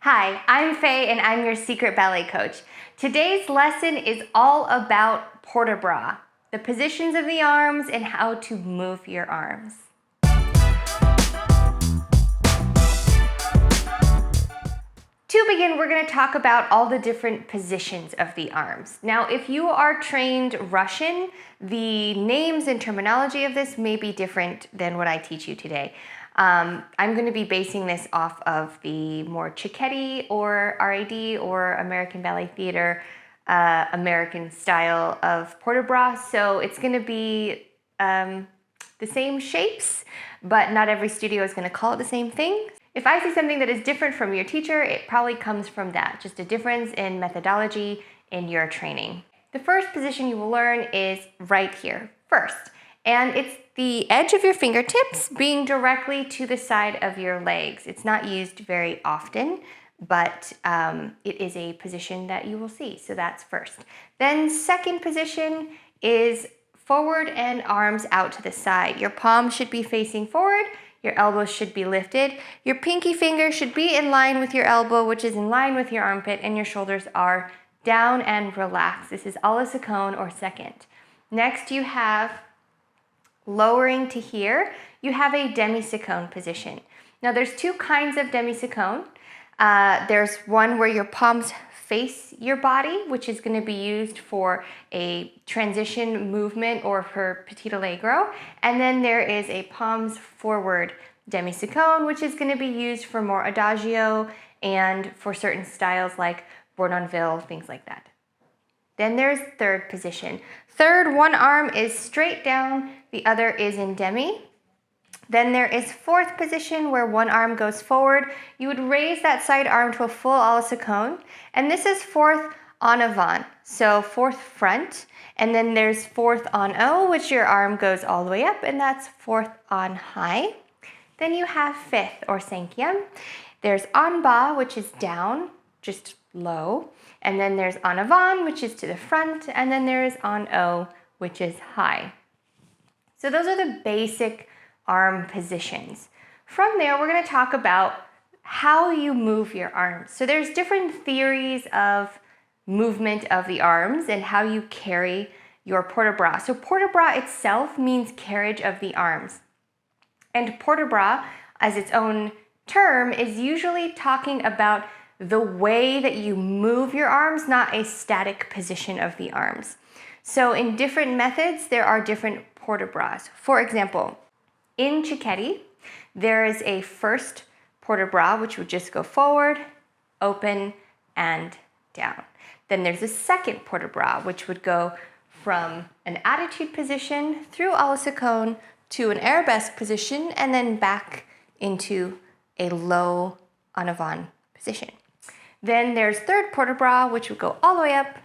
Hi, I'm Faye and I'm your secret ballet coach. Today's lesson is all about port de bras, the positions of the arms and how to move your arms. To begin, we're going to talk about all the different positions of the arms. Now, if you are trained Russian, the names and terminology of this may be different than what I teach you today. I'm going to be basing this off of the more Cecchetti or RAD or American Ballet Theater American style of port de bras. So it's going to be the same shapes, but not every studio is going to call it the same thing. If I see something that is different from your teacher, it probably comes from that, just a difference in methodology in your training. The first position you will learn is right here, first. And it's the edge of your fingertips being directly to the side of your legs. It's not used very often, but it is a position that you will see. So that's first. Then second position is forward and arms out to the side. Your palms should be facing forward. Your elbows should be lifted. Your pinky finger should be in line with your elbow, which is in line with your armpit, and your shoulders are down and relaxed. This is a la seconde or second. Next, you have lowering to here, you have a demi-seconde position. Now there's two kinds of demi-seconde. There's one where your palms face your body, which is going to be used for a transition movement or for petit allegro. And then there is a palms forward demi-seconde, which is going to be used for more adagio and for certain styles like bourdonville, things like that. Then there's third position. Third, one arm is straight down, the other is in demi. Then there is fourth position where one arm goes forward. You would raise that side arm to a full a la seconde. And this is fourth en avant, so fourth front. And then there's fourth en haut, which your arm goes all the way up, and that's fourth en high. Then you have fifth or cinquième. There's en bas, which is down, just low. And then there's en avant, which is to the front. And then there's en haut, which is high. So those are the basic arm positions. From there, we're going to talk about how you move your arms. So there's different theories of movement of the arms and how you carry your port de bras. So port de bras itself means carriage of the arms. And port de bras, as its own term, is usually talking about the way that you move your arms, not a static position of the arms. So in different methods, there are different port de bras. For example, in Cecchetti, there is a first port de bras, which would just go forward, open, and down. Then there's a second port de bras, which would go from an attitude position through a la seconde to an arabesque position, and then back into a low en avant position. Then there's third port de bras, which would go all the way up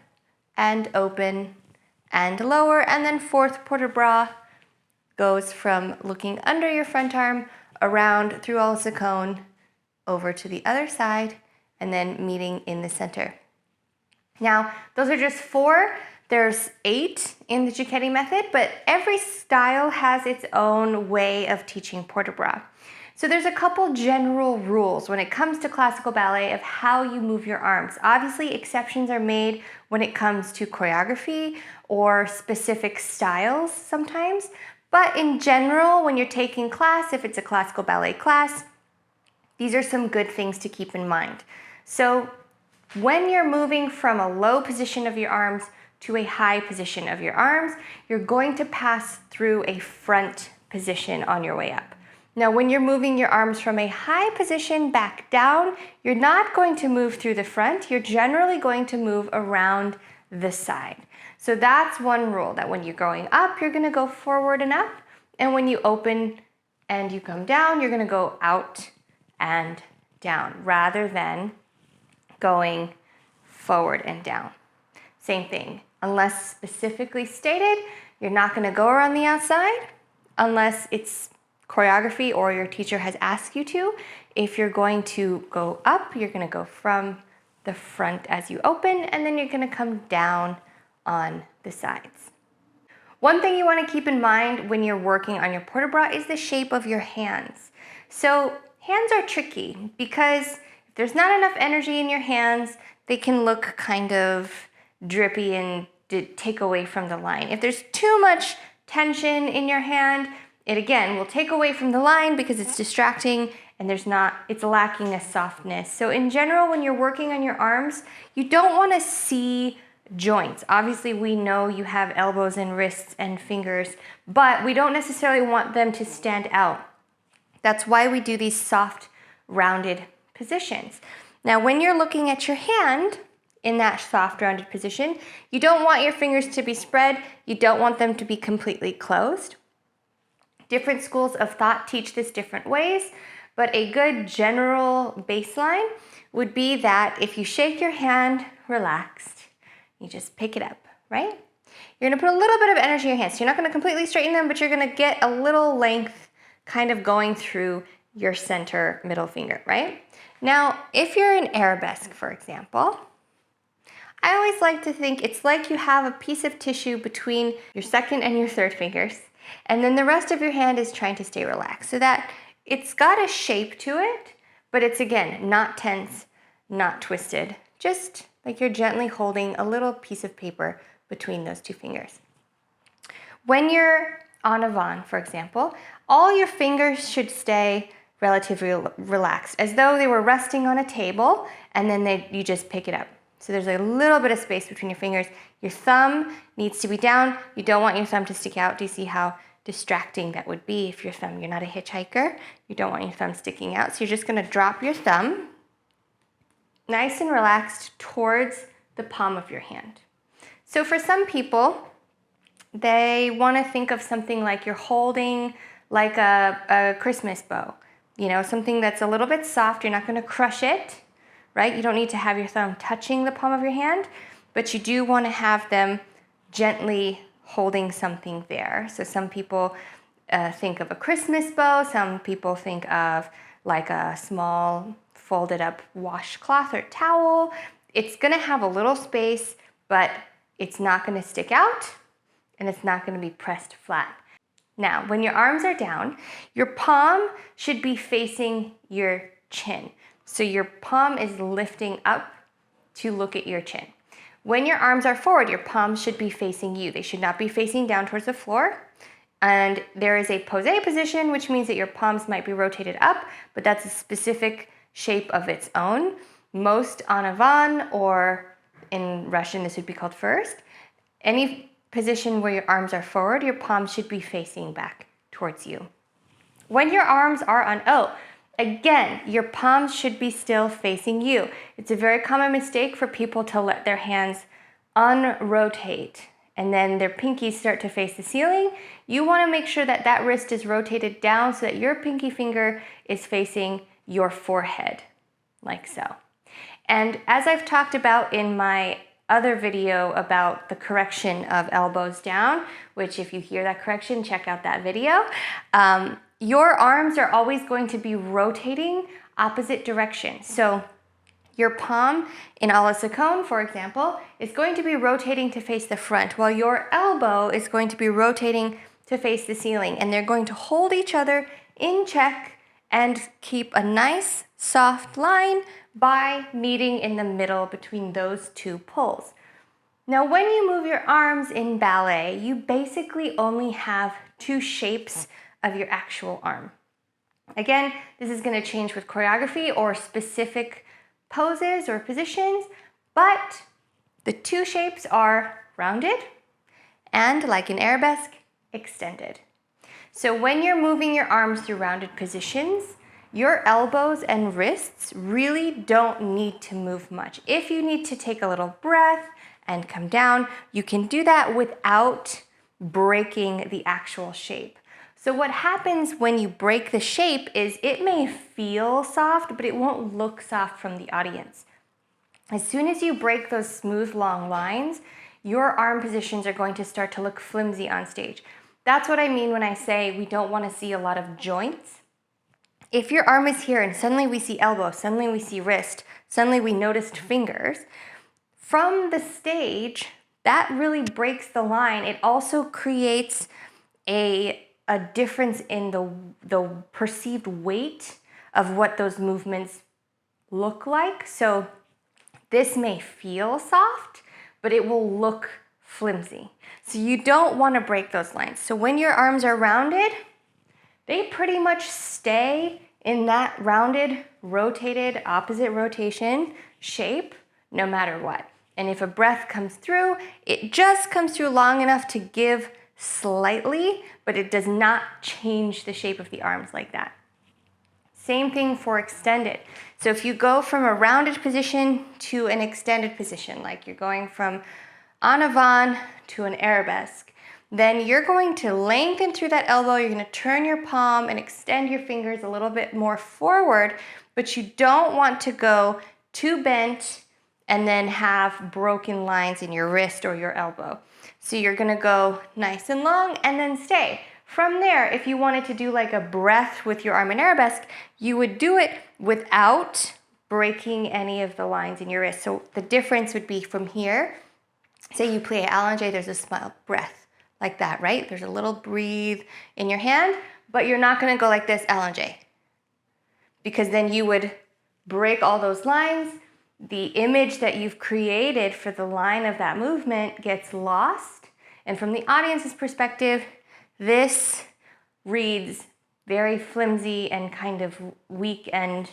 and open and lower. And then fourth port de bras goes from looking under your front arm, around through a la seconde, over to the other side, and then meeting in the center. Now, those are just four. There's 8 in the Cecchetti method, but every style has its own way of teaching port de bras. So there's a couple general rules when it comes to classical ballet of how you move your arms. Obviously, exceptions are made when it comes to choreography or specific styles sometimes. But in general, when you're taking class, if it's a classical ballet class, these are some good things to keep in mind. So when you're moving from a low position of your arms to a high position of your arms, you're going to pass through a front position on your way up. Now, when you're moving your arms from a high position back down, you're not going to move through the front. You're generally going to move around the side. So that's one rule, that when you're going up, you're going to go forward and up. And when you open and you come down, you're going to go out and down rather than going forward and down. Same thing. Unless specifically stated, you're not going to go around the outside unless it's choreography or your teacher has asked you to. If you're going to go up, you're going to go from the front as you open, and then you're going to come down on the sides. One thing you want to keep in mind when you're working on your port de bras is the shape of your hands. So hands are tricky because if there's not enough energy in your hands, they can look kind of drippy and take away from the line. If there's too much tension in your hand, it again will take away from the line because it's distracting and it's lacking a softness. So in general, when you're working on your arms, you don't want to see joints. Obviously, we know you have elbows and wrists and fingers, but we don't necessarily want them to stand out. That's why we do these soft, rounded positions. Now, when you're looking at your hand in that soft, rounded position, you don't want your fingers to be spread. You don't want them to be completely closed. Different schools of thought teach this different ways, but a good general baseline would be that if you shake your hand relaxed, you just pick it up, right? You're gonna put a little bit of energy in your hands. So you're not gonna completely straighten them, but you're gonna get a little length kind of going through your center middle finger, right? Now, if you're in arabesque, for example, I always like to think it's like you have a piece of tissue between your second and your third fingers, and then the rest of your hand is trying to stay relaxed so that it's got a shape to it, but it's again, not tense, not twisted, just like you're gently holding a little piece of paper between those two fingers. When you're en avant, for example, all your fingers should stay relatively relaxed, as though they were resting on a table, and then you just pick it up. So there's a little bit of space between your fingers. Your thumb needs to be down. You don't want your thumb to stick out. Do you see how distracting that would be if you're not a hitchhiker? You don't want your thumb sticking out. So you're just gonna drop your thumb nice and relaxed towards the palm of your hand. So for some people, they wanna think of something like you're holding like a Christmas bow. You know, something that's a little bit soft. You're not gonna crush it, right? You don't need to have your thumb touching the palm of your hand, but you do want to have them gently holding something there. So some people think of a Christmas bow. Some people think of like a small folded up washcloth or towel. It's going to have a little space, but it's not going to stick out and it's not going to be pressed flat. Now, when your arms are down, your palm should be facing your chin. So your palm is lifting up to look at your chin. When your arms are forward, your palms should be facing you. They should not be facing down towards the floor. And there is a posé position, which means that your palms might be rotated up, but that's a specific shape of its own. Most en avant, or in Russian, this would be called first. Any position where your arms are forward, your palms should be facing back towards you. When your arms are on O, again, your palms should be still facing you. It's a very common mistake for people to let their hands unrotate and then their pinkies start to face the ceiling. You want to make sure that that wrist is rotated down so that your pinky finger is facing your forehead, like so. And as I've talked about in my other video about the correction of elbows down, which if you hear that correction, check out that video. Your arms are always going to be rotating opposite directions. So your palm in a la seconde, for example, is going to be rotating to face the front, while your elbow is going to be rotating to face the ceiling. And they're going to hold each other in check and keep a nice soft line by meeting in the middle between those two pulls. Now, when you move your arms in ballet, you basically only have two shapes of your actual arm. Again, this is going to change with choreography or specific poses or positions, but the two shapes are rounded and, like in arabesque, extended. So when you're moving your arms through rounded positions, your elbows and wrists really don't need to move much. If you need to take a little breath and come down, you can do that without breaking the actual shape. So what happens when you break the shape is it may feel soft, but it won't look soft from the audience. As soon as you break those smooth, long lines, your arm positions are going to start to look flimsy on stage. That's what I mean when I say we don't want to see a lot of joints. If your arm is here and suddenly we see elbow, suddenly we see wrist, suddenly we noticed fingers, from the stage, that really breaks the line. It also creates a difference in the perceived weight of what those movements look like. So this may feel soft, but it will look flimsy. So you don't want to break those lines. So when your arms are rounded, they pretty much stay in that rounded, rotated, opposite rotation shape no matter what. And if a breath comes through, it just comes through long enough to give slightly, but it does not change the shape of the arms like that. Same thing for extended. So if you go from a rounded position to an extended position, like you're going from en avant to an arabesque, then you're going to lengthen through that elbow, you're going to turn your palm and extend your fingers a little bit more forward, but you don't want to go too bent and then have broken lines in your wrist or your elbow. So you're going to go nice and long and then stay. From there, if you wanted to do like a breath with your arm in arabesque, you would do it without breaking any of the lines in your wrist. So the difference would be from here, say you play allongé, there's a smile, breath, like that, right? There's a little breathe in your hand, but you're not gonna go like this allongé, because then you would break all those lines. The image that you've created for the line of that movement gets lost. And from the audience's perspective, this reads very flimsy and kind of weak, and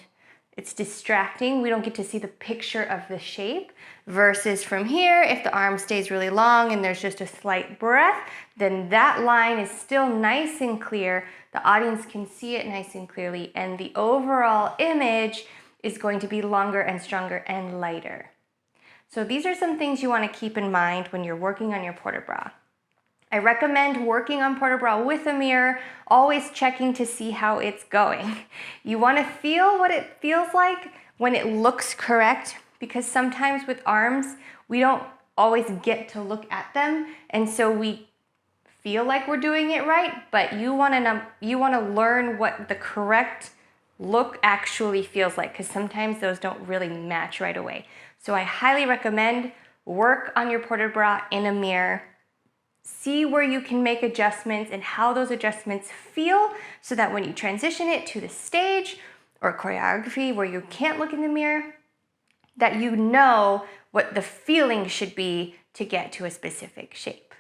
it's distracting. We don't get to see the picture of the shape. Versus from here, if the arm stays really long and there's just a slight breath, then that line is still nice and clear. The audience can see it nice and clearly, and the overall image is going to be longer and stronger and lighter. So these are some things you want to keep in mind when you're working on your port de bras. I recommend working on port de bras with a mirror, always checking to see how it's going. You want to feel what it feels like when it looks correct, because sometimes with arms, we don't always get to look at them, and so we feel like we're doing it right, but you want to learn what the correct look actually feels like, because sometimes those don't really match right away. So I highly recommend work on your port de bras in a mirror. See where you can make adjustments and how those adjustments feel, so that when you transition it to the stage or choreography where you can't look in the mirror, that you know what the feeling should be to get to a specific shape.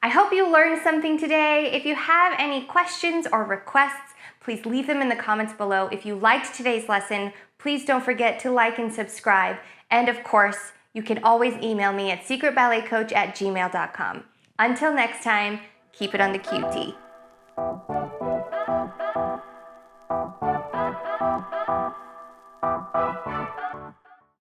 I hope you learned something today. If you have any questions or requests, please leave them in the comments below. If you liked today's lesson, please don't forget to like and subscribe. And of course, you can always email me at secretballetcoach@gmail.com. Until next time, keep it on the QT.